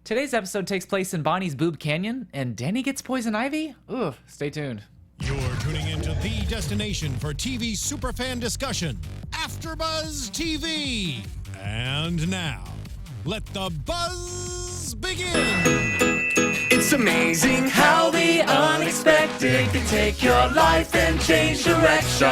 Today's episode takes place in Bonnie's Boob Canyon, and Danny gets poison ivy? Ooh, stay tuned. You're tuning into the destination for TV superfan discussion, AFTERBUZZ TV. And now, let the buzz begin. It's amazing how the unexpected can take your life and change direction.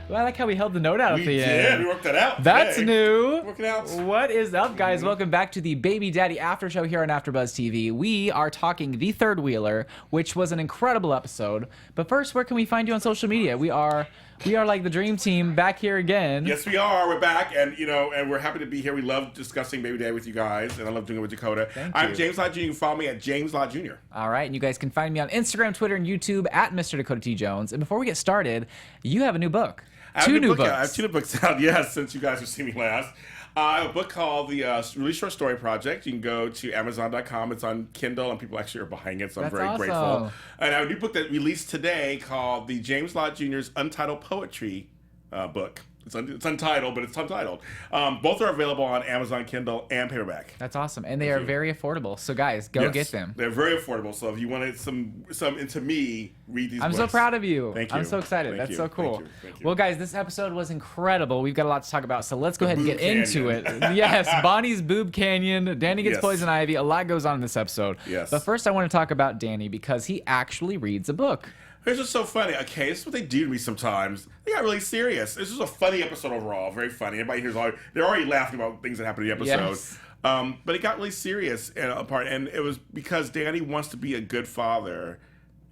Well, I like how we held the note out at the end. Yeah, we worked that out. That's today. new. Working out. What is up, guys? Welcome back to the Baby Daddy After Show here on AfterBuzz TV. We are talking The Third Wheeler, which was an incredible episode. But first, where can we find you on social media? We are like the dream team back here again. Yes, we are. We're back, and and we're happy to be here. We love discussing Baby Daddy with you guys, and I love doing it with Dakota. I'm James Lott Jr. You can follow me at James Lott Jr. All right, and you guys can find me on Instagram, Twitter, and YouTube at Mr. Dakota T. Jones. And before we get started, you have a new book. Two new books. I have two new books out, yes, since you guys have seen me last. I have a book called The Really Short Story Project. You can go to Amazon.com. It's on Kindle, and people actually are buying it, so I'm very grateful. And I have a new book that released today called The James Lott Jr.'s Untitled Poetry book. It's untitled, but it's untitled. Both are available on Amazon Kindle and paperback. That's awesome, and they are very affordable. So, guys, go get them. They're very affordable. So, if you wanted some into me, read these. I'm books. so proud of you. Thank you. I'm so excited. That's so cool. Thank you. Well, guys, this episode was incredible. We've got a lot to talk about, so let's go ahead and get into it. Yes, Bonnie's Boob Canyon. Danny gets poison ivy. A lot goes on in this episode. Yes. But first, I want to talk about Danny because he actually reads a book. It's just so funny. Okay, this is what they do to me sometimes. They got really serious. This is a funny episode overall. Very funny. Everybody here's they're already laughing about things that happened in the episode. Yes. But it got really serious and it was because Danny wants to be a good father,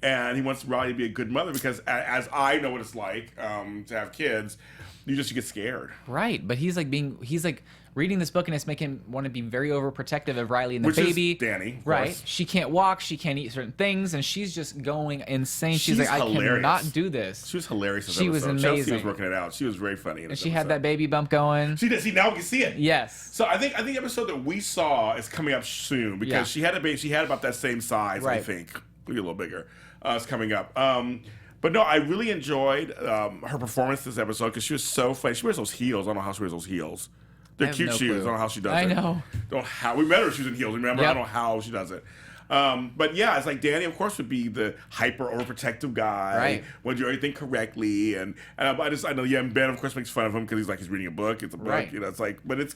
and he wants Riley to be a good mother because, as I know what it's like to have kids, you get scared. Right, but he's like reading this book, and it's making him want to be very overprotective of Riley and the baby. Is Danny, of right? course. She can't walk, she can't eat certain things, and she's just going insane. She's like, hilarious. I cannot do this. She was hilarious. She was amazing. Chelsea was working it out. She was very funny. And she had that baby bump going. She did. See, now we can see it. Yes. So I think the episode that we saw is coming up soon because she had a baby. She had about that same size, I think, maybe a little bigger. It's coming up. But no, I really enjoyed her performance this episode because she was so funny. She wears those heels. I don't know how she wears those heels. They're cute shoes. I don't know how she does it. I know. We met her. She was in heels. Remember? Yep. I don't know how she does it. But yeah, it's like Danny, of course, would be the hyper overprotective guy. Right. Want to do everything correctly, and I know. Yeah, and Ben, of course, makes fun of him because he's reading a book. It's a book. Right. It's like, but it's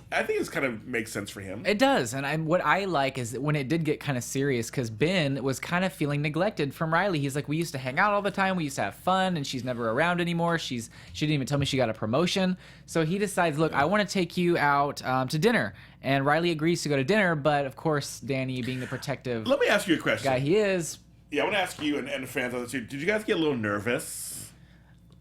I think it's kind of makes sense for him. It does, and what I like is that when it did get kind of serious, because Ben was kind of feeling neglected from Riley. He's like, we used to hang out all the time, we used to have fun, and she's never around anymore. She didn't even tell me she got a promotion. So he decides, look, I want to take you out to dinner, and Riley agrees to go to dinner. But of course, Danny, being the protective Let me ask you a question. guy he is, Yeah, I want to ask you and the fans out there too. Did you guys get a little nervous?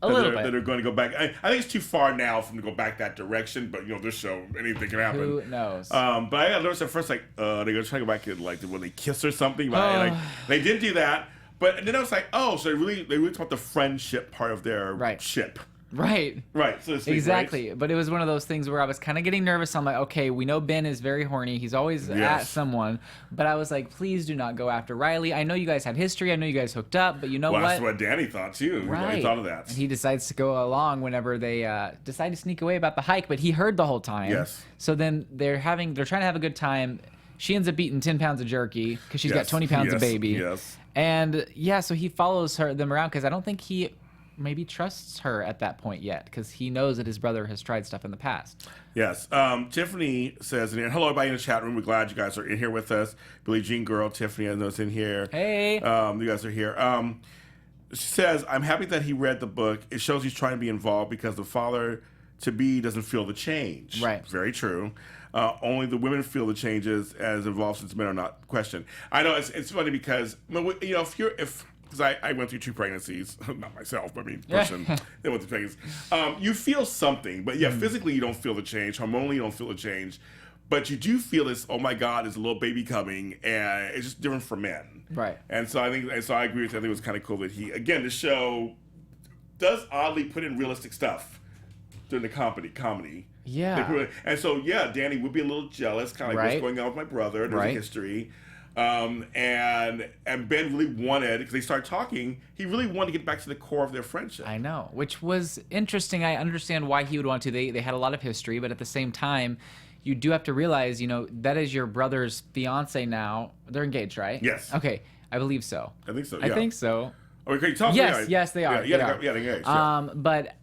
a little bit. That are going to go back. I think it's too far now for them to go back that direction. But this show, anything can happen. Who knows? But I got nervous at first, they're going to try to go back and when they kiss or something. But they did do that. But then I was like, so they really talk about the friendship part of their ship. Right. So to speak, exactly. right? But it was one of those things where I was kind of getting nervous. I'm like, okay, we know Ben is very horny. He's always at someone. But I was like, please do not go after Riley. I know you guys had history. I know you guys hooked up. But you know what? That's what Danny thought, too. Right. He thought of that. And he decides to go along whenever they decide to sneak away about the hike. But he heard the whole time. Yes. So then they're trying to have a good time. She ends up eating 10 pounds of jerky because she's got 20 pounds of baby. Yes. And, so he follows them around because I don't think he maybe trusts her at that point yet because he knows that his brother has tried stuff in the past. Yes. Tiffany says in here, hello everybody in the chat room. We're glad you guys are in here with us. Billie Jean Girl, Tiffany, I know is in here. Hey. You guys are here. She says, I'm happy that he read the book. It shows he's trying to be involved because the father-to-be doesn't feel the change. Right. Very true. Only the women feel the changes as involved since men are not questioned. I know it's funny because, because I went through 2 pregnancies, not myself, but person that went through pregnancies. You feel something, but physically you don't feel the change. Hormonally you don't feel the change. But you do feel this, oh my God, there's a little baby coming, and it's just different for men. Right. And so I agree with you. I think it was kind of cool that the show does oddly put in realistic stuff during the comedy. Yeah. And so, Danny would be a little jealous, kind of like what's going on with my brother. There's a history. And Ben really wanted, because they started talking, he really wanted to get back to the core of their friendship. I know, which was interesting. I understand why he would want to. They had a lot of history, but at the same time, you do have to realize, that is your brother's fiance now. They're engaged, right? Yes. Okay, I believe so. I think so. I think so. Oh, can you tell me? Yes, they are. Yeah, they are. engaged. Yeah. But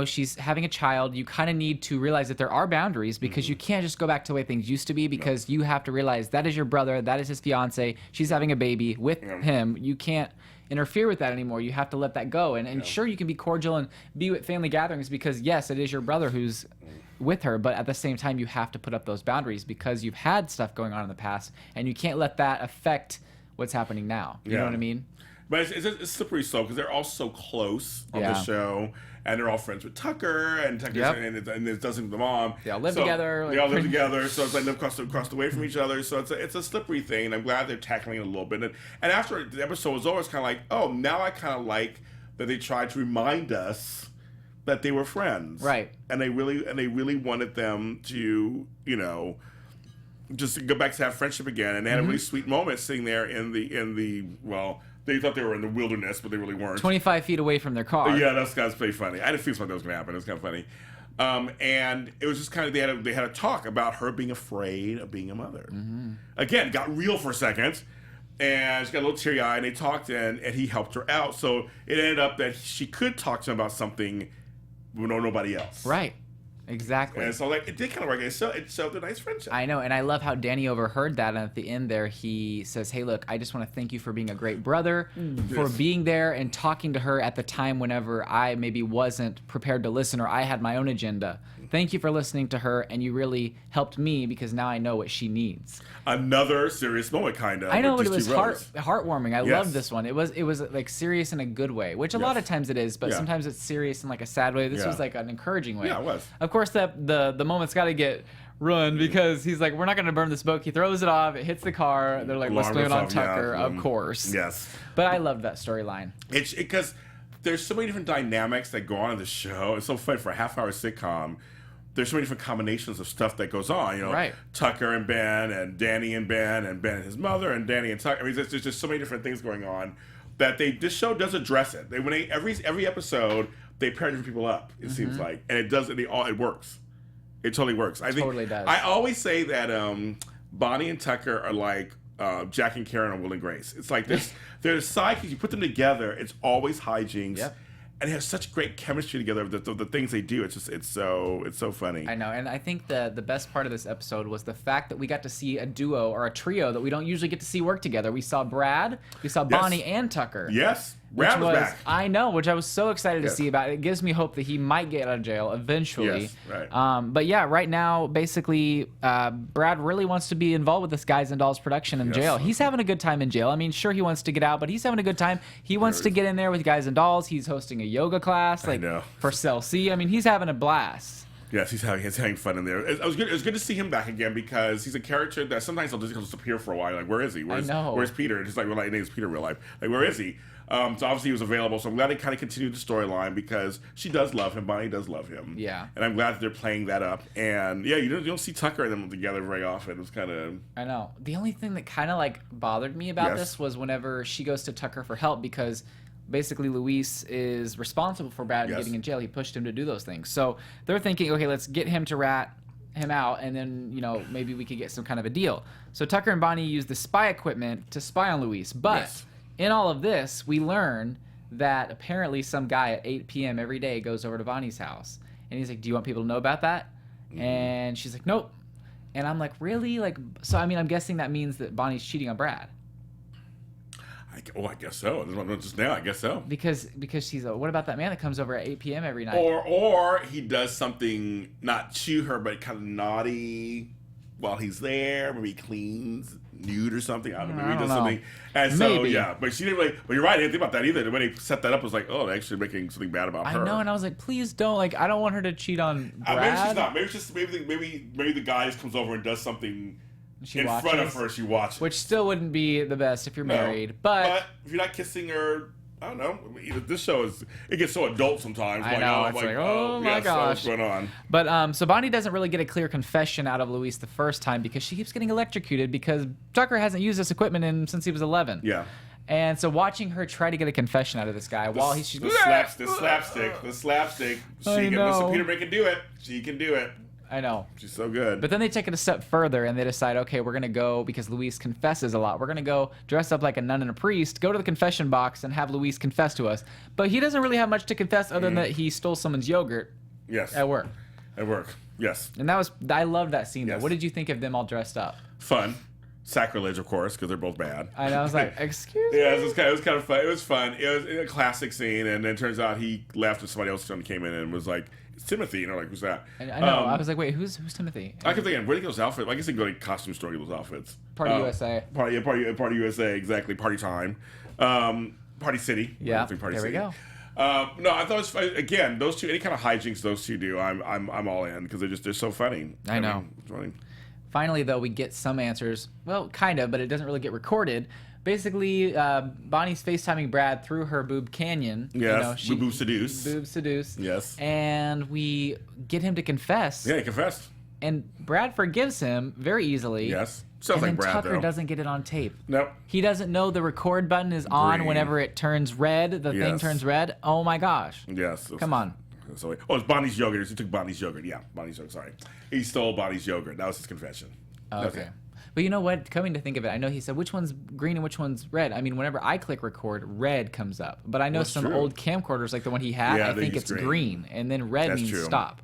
she's having a child. You kind of need to realize that there are boundaries because you can't just go back to the way things used to be because you have to realize that is your brother, that is his fiance. She's having a baby with him. You can't interfere with that anymore. You have to let that go. And sure, you can be cordial and be with family gatherings because, yes, it is your brother who's with her, but at the same time, you have to put up those boundaries because you've had stuff going on in the past, and you can't let that affect what's happening now. You know what I mean? But it's slippery slope because they're all so close on the show, and they're all friends with Tucker, and Tucker's and it doesn't the mom. They all live together. They all live together, so it's like live across the way from each other. So it's a slippery thing, and I'm glad they're tackling it a little bit. And after the episode was over, it's kind of like, oh, now I kind of like that they tried to remind us that they were friends, right? And they really wanted them to, just go back to have friendship again, and they had a really sweet moment sitting there in the they thought they were in the wilderness, but they really weren't. 25 feet away from their car. Yeah, that's pretty funny. I didn't feel like that was going to happen. It was kind of funny. And it was just kind of, they had a talk about her being afraid of being a mother. Again, got real for a second. And she got a little teary-eyed, and they talked, and he helped her out. So it ended up that she could talk to him about something with nobody else. Right. Exactly. And so it did kind of work. It showed a nice friendship. I know, and I love how Danny overheard that, and at the end there, he says, hey, look, I just want to thank you for being a great brother, for being there and talking to her at the time whenever I maybe wasn't prepared to listen or I had my own agenda. Thank you for listening to her, and you really helped me because now I know what she needs. Another serious moment, kind of. I know, but it was heartwarming. I loved this one. It was like serious in a good way, which a lot of times it is, but sometimes it's serious in like a sad way. This was like an encouraging way. Yeah, it was. Of course, the moment's got to get ruined because he's like, we're not going to burn this boat. He throws it off. It hits the car. They're like, let's blame it on Tucker, of course. Yes. But I loved that storyline. It's because there's so many different dynamics that go on in the show. It's so funny for a half-hour sitcom. There's so many different combinations of stuff that goes on, Right. Tucker and Ben, and Danny and Ben, and Ben and his mother, and Danny and Tucker. I mean, there's just so many different things going on that this show does address it. Every episode they pair different people up. It seems like, and it does. It works. It totally works. I think totally does. I always say that Bonnie and Tucker are like Jack and Karen on Will and Grace. It's like they're sidekicks. You put them together, it's always hijinks. Yep. And they have such great chemistry together. The things they do, it's so funny. I know, and I think the best part of this episode was the fact that we got to see a duo or a trio that we don't usually get to see work together. We saw Brad, we saw Bonnie and Tucker. Yes, Brad was back. I know, which I was so excited to see about. It gives me hope that he might get out of jail eventually. Yes, right. But yeah, right now, basically, Brad really wants to be involved with this Guys and Dolls production in jail. He's having a good time in jail. I mean, sure, he wants to get out, but he's having a good time. He wants to get in there with Guys and Dolls. He's hosting a yoga class, for Cell C. I mean, he's having a blast. Yes, he's having fun in there. It was good to see him back again because he's a character that sometimes he'll just disappear for a while. Like, where is he? Where's Peter? Just like, his name's Peter in real life. Like, where is he? So obviously he was available. So I'm glad they kind of continued the storyline because she does love him. Bonnie does love him. Yeah. And I'm glad that they're playing that up. And yeah, you don't see Tucker and them together very often. It's kind of. I know. The only thing that kind of like bothered me about this was whenever she goes to Tucker for help because basically Luis is responsible for Brad getting in jail. He pushed him to do those things. So they're thinking, okay, let's get him to rat him out, and then maybe we could get some kind of a deal. So Tucker and Bonnie use the spy equipment to spy on Luis, but in all of this, we learn that apparently some guy at 8 p.m. every day goes over to Bonnie's house, and he's like, "Do you want people to know about that?" And she's like, "Nope." And I'm like, "Really?" Like, so I mean, I'm guessing that means that Bonnie's cheating on Brad. I guess so. Just now, I guess so. Because she's what about that man that comes over at 8 p.m. every night? Or he does something not to her, but kind of naughty while he's there. Maybe he cleans nude or something. I don't know. Maybe he does something. And so, but she didn't really. But you're right. I didn't think about that either. When they set that up, it was like, oh, they're actually making something bad about her. I know, and I was like, please don't. Like, I don't want her to cheat on Brad. Maybe she's not. Maybe it's just maybe the guy just comes over and does something. Front of her, she watches. Which still wouldn't be the best if you're married. But if you're not kissing her, I don't know. This show it gets so adult sometimes. I know. It's like, oh my gosh. So what's going on? But so Bonnie doesn't really get a clear confession out of Luis the first time because she keeps getting electrocuted because Tucker hasn't used this equipment since he was 11. Yeah. And so watching her try to get a confession out of this guy while she's the slapstick. Mr. Peterman can do it. She can do it. I know. She's so good. But then they take it a step further and they decide, okay, we're going to go, because Luis confesses a lot, we're going to go dress up like a nun and a priest, go to the confession box and have Luis confess to us. But he doesn't really have much to confess other than that he stole someone's yogurt at work. At work, yes. And I loved that scene, though. Yes. What did you think of them all dressed up? Fun. Sacrilege, of course, because they're both bad. And I was like, excuse me? Yeah, it was kind of fun. It was fun. It was a classic scene, and then it turns out he left and somebody else came in and was like, it's Timothy. You know, like, who's that? I know. I was like, wait, who's Timothy? I kept thinking, where did he get those outfits? I guess they can go to a costume store to get those outfits. Party USA. Party USA, exactly. Party time. Party City. Yeah, Party there City. we go. No, I thought it was fun. Again, those two, any kind of hijinks those two do, I'm all in because they're so funny. I know. mean, it's funny. Finally, though, we get some answers. Well, kind of, but it doesn't really get recorded. Basically, Bonnie's FaceTiming Brad through her boob canyon. Yes, boob seduce. Boob seduce. Yes. And we get him to confess. Yeah, he confessed. And Brad forgives him very easily. Yes. Sounds and like then Brad, Tucker though. doesn't get it on tape. Nope. He doesn't know the record button is on Green. whenever it turns red. The thing Yes. turns red. Oh, my gosh. Yes. Come on. So, it's Bonnie's yogurt. He took Bonnie's yogurt. Yeah, Bonnie's yogurt. Sorry. He stole Bonnie's yogurt. That was his confession. Okay. But you know what? Coming to think of it, I know he said which one's green and which one's red. I mean, whenever I click record, red comes up. But I know That's some true. old camcorders, like the one he had, Yeah, I they think use it's green. green. And then red That's means true. stop.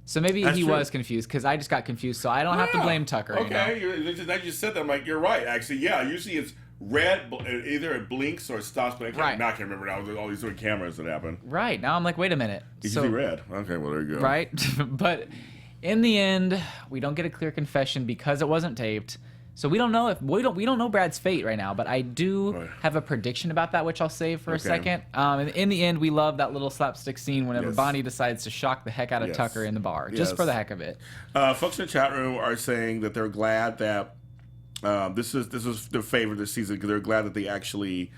So maybe That's he true. was confused, because I just got confused. So I don't have to blame Tucker. Okay. You know? Now you said that. I'm like, you're right. Actually, yeah. Usually it's red. Either it blinks or it stops. But Right. now I can't remember now. There's all these different cameras that happen. Right. Now I'm like, wait a minute. It's So, usually red. Okay. Well, there you go. right? But in the end, we don't get a clear confession because it wasn't taped. So we don't know if we don't know Brad's fate right now, but I do Right. have a prediction about that, which I'll save for a Okay. second. And in the end, we love that little slapstick scene whenever Yes. Bonnie decides to shock the heck out of Yes. Tucker in the bar, just Yes. for the heck of it. Folks in the chat room are saying that they're glad that this is their favorite this season because they're glad that they actually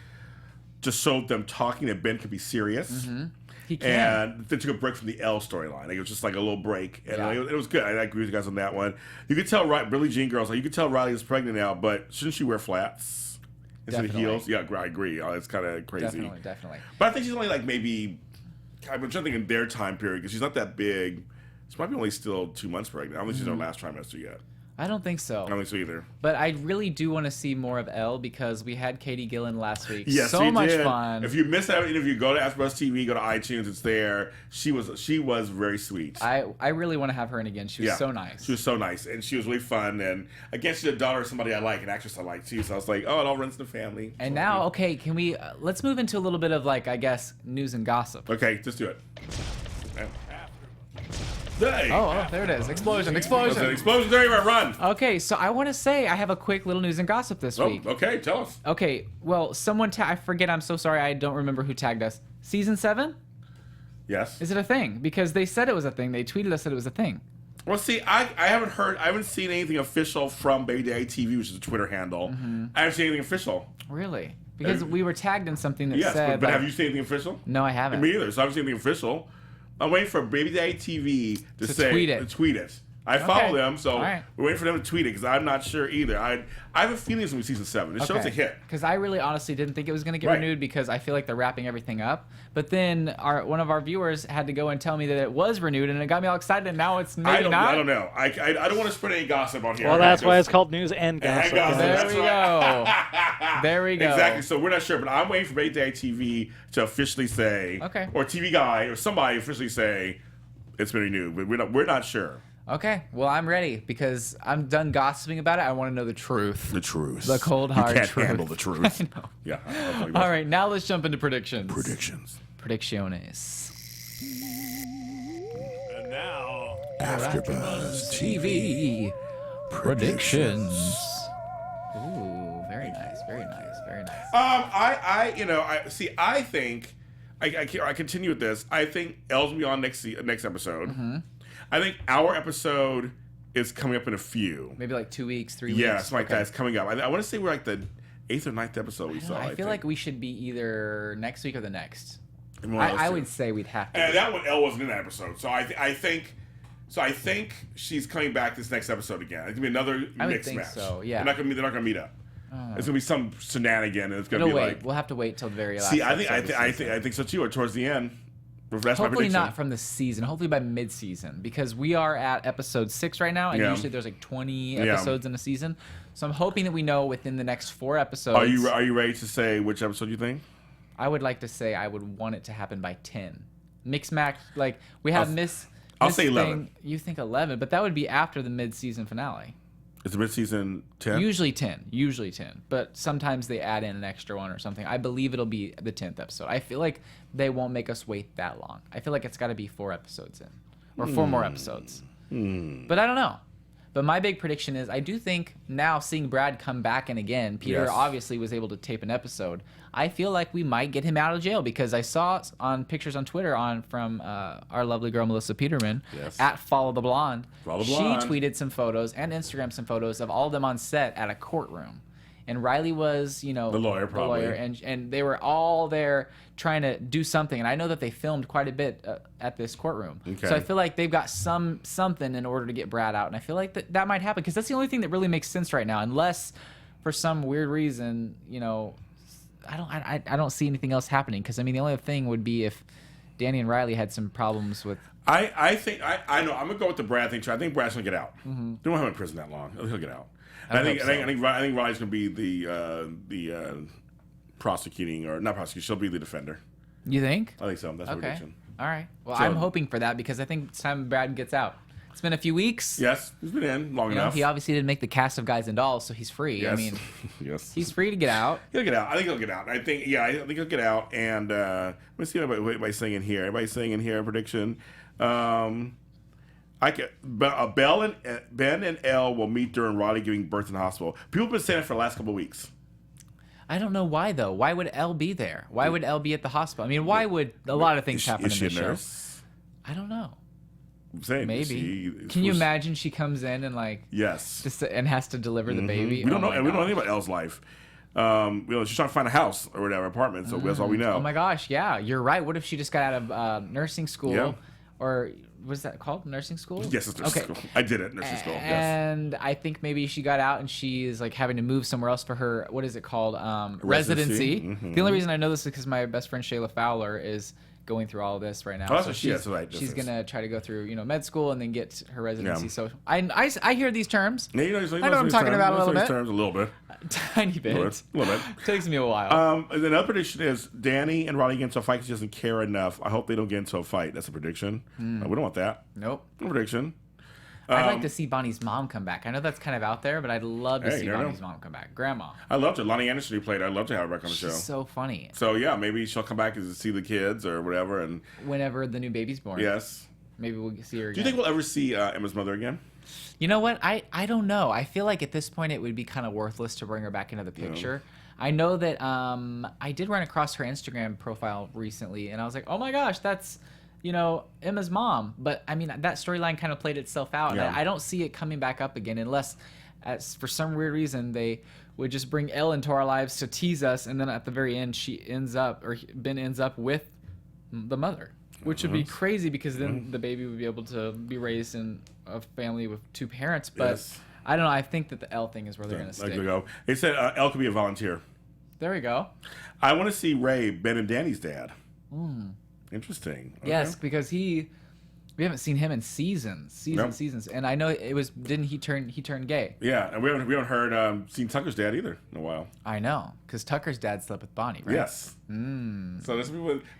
just showed them talking that Ben could be serious. He can. And they took a break from the L storyline. Like, it was just like a little break, and Yeah. it was good. I agree with you guys on that one. You could tell, Billie Jean girls, like, you could tell Riley is pregnant now, but shouldn't she wear flats instead of Definitely. heels? Yeah, I agree. It's kind of crazy. Definitely. But I think she's only like maybe. I'm trying to think in their time period because she's not that big. She's probably only still 2 months pregnant. I don't think she's in her last trimester yet. I don't think so. I don't think so either. But I really do want to see more of Elle because we had Katie Gillan last week. Yes, so we much did. fun. If you missed that interview, go to AFTERBUZZ TV, go to iTunes. It's there. She was very sweet. I really want to have her in again. She was so nice. She was so nice, and she was really fun. And again, she's a daughter of somebody I like, an actress I like too. So I was like, oh, it all runs in the family. And So now, okay, can we let's move into a little bit of, like, I guess, news and gossip. okay, just do it. Hey. Oh, there it is. Explosion. There's an explosion everywhere. Run. Okay, so I want to say I have a quick little news and gossip this Oh, week. okay, tell us. Okay, well, someone I forget. I'm so sorry. I don't remember who tagged us. Season 7? Yes. Is it a thing? Because they said it was a thing. They tweeted us that it was a thing. Well, see, I haven't seen anything official from Baby Daddy TV, which is a Twitter handle. Mm-hmm. I haven't seen anything official. Really? Because we were tagged in something that Yes, said. but like- have you seen anything official? No, I haven't. Me either. So I haven't seen anything official. I'm waiting for Baby Daddy TV to tweet it. To tweet it. I follow them, so All right. we're waiting for them to tweet it because I'm not sure either. I have a feeling it's going to be season 7. The show's a hit. Because I really honestly didn't think it was going to get Right. renewed because I feel like they're wrapping everything up. But then one of our viewers had to go and tell me that it was renewed, and it got me all excited. And now it's maybe not. I don't know. I don't want to spread any gossip on here. Well, that's why it's called news and gossip. gossip. There That's we right. go. There we go. Exactly. So we're not sure, but I'm waiting for Baby Daddy TV to officially say, Okay. or TV Guy or somebody officially say it's been renewed, but we're not sure. Okay, well, I'm ready because I'm done gossiping about it. I want to know the truth. The truth. The cold, hard You can't truth. handle the truth. I know. Yeah. hopefully All right, now let's jump into predictions. Predictions. Predicciones. And now, AfterBuzz TV predictions. Ooh, very nice, very nice, very nice. I think I continue with this. I think Elle's gonna be on next episode. Mm-hmm. I think our episode is coming up in a few. Maybe like 2 weeks, 3 weeks. Yeah, something like that. It's coming up. I want to say we're like the 8th or 9th episode we saw. I feel think. like we should be either next week or the next. One of those I two. would say we'd have to. And that one, Elle wasn't in that episode, so I think she's coming back this next episode again. It's gonna be another I would mixed think match. so, yeah. They're not gonna meet up. It's gonna be some shenanigan, and it's gonna It'll be wait. like. We'll have to wait till the very last. See, I episode of the season. think so too. Or towards the end, That's my Hopefully prediction. not from the season. Hopefully by mid-season, because we are at episode 6 right now, and Yeah. usually there's like 20 Yeah. episodes in a season. So I'm hoping that we know within the next 4 episodes. Are you ready to say which episode you think? I would like to say I would want it to happen by 10. Mix match, like we have I'll Miss say 11. thing, you think 11, but that would be after the mid-season finale. It's mid-season 10? Usually 10, but sometimes they add in an extra one or something. I believe it'll be the 10th episode. I feel like they won't make us wait that long. I feel like it's got to be 4 episodes in, or 4 more episodes. But I don't know. But my big prediction is I do think now seeing Brad come back in again, Peter Yes. obviously was able to tape an episode. I feel like we might get him out of jail because I saw on pictures on Twitter from our lovely girl Melissa Peterman Yes. at Follow the Blonde. Follow the Blonde. She tweeted some photos and Instagram some photos of all of them on set at a courtroom. And Riley was, The lawyer, probably. and they were all there trying to do something. And I know that they filmed quite a bit at this courtroom. Okay. So I feel like they've got something in order to get Brad out. And I feel like that might happen because that's the only thing that really makes sense right now. Unless for some weird reason, I don't see anything else happening. Because, I mean, the only thing would be if Danny and Riley had some problems with... I think I know. I'm gonna go with the Brad thing too. I think Brad's gonna get out. They don't have him in prison that long. He'll get out. I think Riley's gonna be the prosecuting, or not prosecuting. She'll be the defender. You think? I think so. That's my Okay. prediction. All right. Well, So- I'm hoping for that because I think it's time Brad gets out. It's been a few weeks. Yes, he's been in long enough. He obviously didn't make the cast of Guys and Dolls, so he's free. Yes. I mean, yes, he's free to get out. He'll get out. I think he'll get out. I think he'll get out. And let me see what everybody's saying in here. Everybody's saying in here a prediction. Ben and Elle will meet during Riley giving birth in the hospital. People have been saying it for the last couple of weeks. I don't know why though. Why would Elle be there? Why would Elle be at the hospital? I mean, why would a lot of things happen in Is she the a show? nurse? I don't know. I'm saying, Maybe. Can you imagine she comes in and like Yes. just and has to deliver the baby? We don't Oh know, my and we don't know gosh. anything about Elle's life. She's trying to find a house or whatever, apartment. So that's all we know. Oh my gosh, yeah, you're right. What if she just got out of nursing school, Yeah. or was that called nursing school? Yes, it's nursing school. I did it, nursing school. Yes. And I think maybe she got out and she's like having to move somewhere else for her. What is it called? Residency. Mhm. The only reason I know this is because my best friend Shayla Fowler is going through all of this right now. Oh, that's So what she is, right, this she's is. gonna try to go through med school and then get her residency. Yeah. So I hear these terms. Yeah, you know I know what I'm talking about a little bit. Terms, a little bit. Tiny bit. A little bit. Takes me a while. And another prediction is Danny and Riley get into a fight because she doesn't care enough. I hope they don't get into a fight. That's a prediction. We don't want that. Nope. No prediction. I'd like to see Bonnie's mom come back. I know that's kind of out there, but I'd love to Hey, see you never Bonnie's know. mom come back. Grandma. I loved her. Lonnie Anderson, who played her. I'd love to have her back on the show. She's so funny. So, yeah, maybe she'll come back and see the kids or whatever. And Whenever the new baby's born. yes. Maybe we'll see her again. Do you think we'll ever see Emma's mother again? You know what? I don't know. I feel like at this point it would be kind of worthless to bring her back into the picture. I know that I did run across her Instagram profile recently, and I was like, oh my gosh, that's, Emma's mom. But, I mean, that storyline kind of played itself out. Yeah. And I don't see it coming back up again unless, for some weird reason, they would just bring Elle into our lives to tease us, and then at the very end, Ben ends up with the mother. Which would be crazy because then the baby would be able to be raised in a family with 2 parents. But Yes. I don't know. I think that the L thing is where they're going to Like stick. we go. They said Elle could be a volunteer. There we go. I want to see Ray, Ben and Danny's dad. Interesting. Okay. Yes, because we haven't seen him in seasons. Nope. And I know didn't he turn gay? Yeah, and we haven't heard seen Tucker's dad either in a while. I know, because Tucker's dad slept with Bonnie, right? Yes. So there's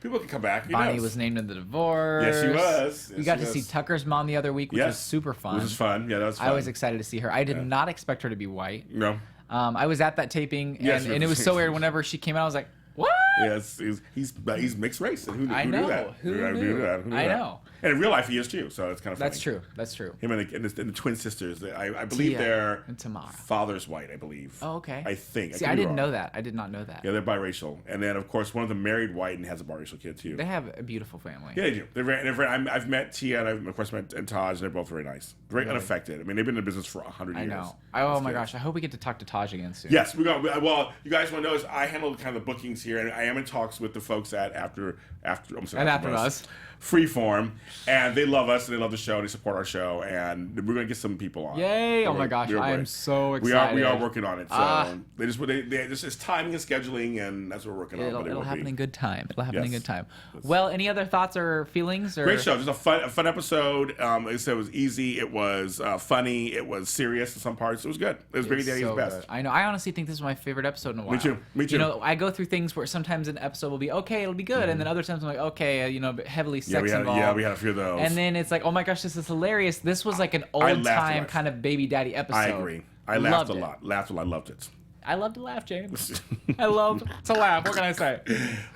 people can come back. Who Bonnie knows? was named in the divorce. Yes, she was. We Yes, got she to see was. Tucker's mom the other week, which was Yes. super fun. Which was fun. Yeah, that was fun. I was excited to see her. I did not expect her to be white. No. I was at that taping, Yes, and it was so weird. Whenever she came out, I was like, "What?" Yes, he's mixed race. And who I knew know. that? Who knew knew? that? Who knew I that? know. And in real life, he is too. So it's kind of funny. That's true. That's true. Him and the twin sisters. I believe Tia they're and Tamara. father's white. I believe. Oh, okay. I think. See, could I be didn't wrong. know that. I did not know that. Yeah, they're biracial, and then of course one of them married white and has a biracial kid too. They have a beautiful family. Yeah, they do. They're very. I've met Tia and I've of course met and Tahj, and they're both very nice, very unaffected. I mean, they've been in business for 100 years. I know. Oh That's my good. gosh! I hope we get to talk to Tahj again soon. Yes, we got. Well, you guys want to know is I handle kind of the bookings here, and I am in talks with the folks at AFTERBUZZ Freeform, and they love us and they love the show. They support our show, and we're gonna get some people on. Yay! Oh my gosh, I am so excited. We are working on it. So they just it's timing and scheduling, and that's what we're working on. It'll happen in good time. It'll happen in good time. Well, any other thoughts or feelings? Or? Great show. Just a fun episode. Like I said, it was easy. It was funny. It was serious in some parts. It was good. It was Baby Daddy's best. Good. I know. I honestly think this is my favorite episode in a while. Me too. You know, I go through things where sometimes an episode will be okay, it'll be good, and then other times I'm like, okay, you know, heavily sex involved. Yeah, we had a few of those. And then it's like, oh my gosh, this is hilarious. This was like an old time kind of Baby Daddy episode. I agree. I laughed a lot. Loved it. I love to laugh, James. I love to laugh. What can I say?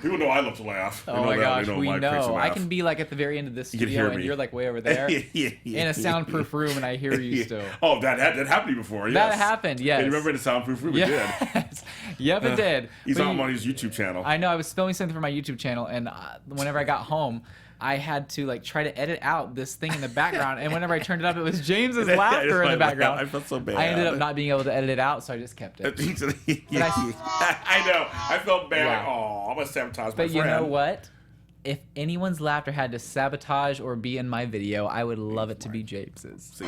People know I love to laugh. Oh my gosh, we know. I can be like at the very end of this studio, and you're like way over there in a soundproof room, and I hear you still. Oh, that happened to you before. Yes. That happened. Yes. Hey, you remember in the soundproof room? Yes. It did. Yep, it did. He's on his YouTube channel. I know. I was filming something for my YouTube channel, and whenever I got home, I had to like try to edit out this thing in the background, and whenever I turned it up, it was James's laughter in the background. I felt so bad. I ended up not being able to edit it out, so I just kept it. I know. I felt bad. Yeah. Oh, I'm gonna sabotage my friend. But you know what? If anyone's laughter had to sabotage or be in my video, I would love it to be James's. See,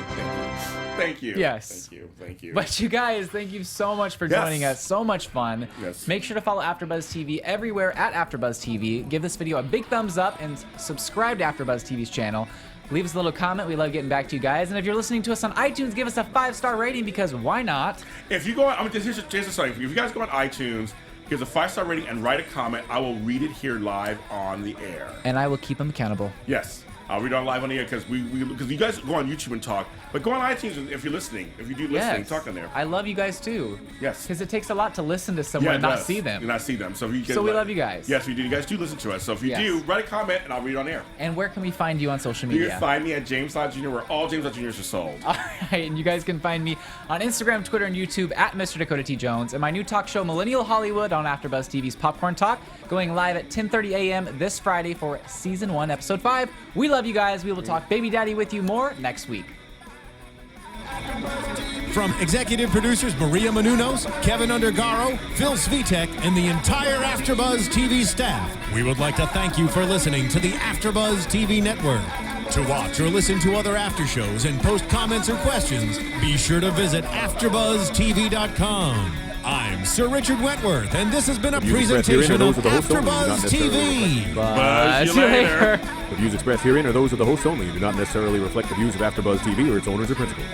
thank you. Yes. Thank you. But you guys, thank you so much for joining us. So much fun. Yes. Make sure to follow AfterBuzz TV everywhere at AfterBuzz TV. Give this video a big thumbs up and subscribe to AfterBuzz TV's channel. Leave us a little comment. We love getting back to you guys. And if you're listening to us on iTunes, give us a 5-star rating because why not? If you go on, here's something. If you guys go on iTunes, give us a 5-star rating and write a comment. I will read it here live on the air. And I will keep them accountable. Yes. I'll read it live on the air because you guys go on YouTube and talk, but go on iTunes if you're listening. If you do listening, talk on there. I love you guys too. Yes. Because it takes a lot to listen to someone and not see them. And not see them. So we love you guys. Yes, we do. You guys do listen to us. So if you do, write a comment and I'll read it on air. And where can we find you on social media? You can find me at James Lott Jr. where all James Lott Jrs are sold. All right, and you guys can find me on Instagram, Twitter, and YouTube at Mr. Dakota T. Jones, and my new talk show, Millennial Hollywood, on AfterBuzz TV's Popcorn Talk, going live at 10:30 a.m. this Friday for Season 1, Episode 5. We love you guys. We will talk Baby Daddy with you more next week. From executive producers Maria Menounos, Kevin Undergaro, Phil Svitek, and the entire AfterBuzz TV staff, we would like to thank you for listening to the AfterBuzz TV network. To watch or listen to other after shows and post comments or questions, be sure to visit AfterBuzzTV.com. I'm Sir Richard Wentworth, and this has been a presentation of AfterBuzz TV. Buzz you later. The views expressed herein are those of the hosts only and do not necessarily reflect the views of AfterBuzz TV or its owners or principals.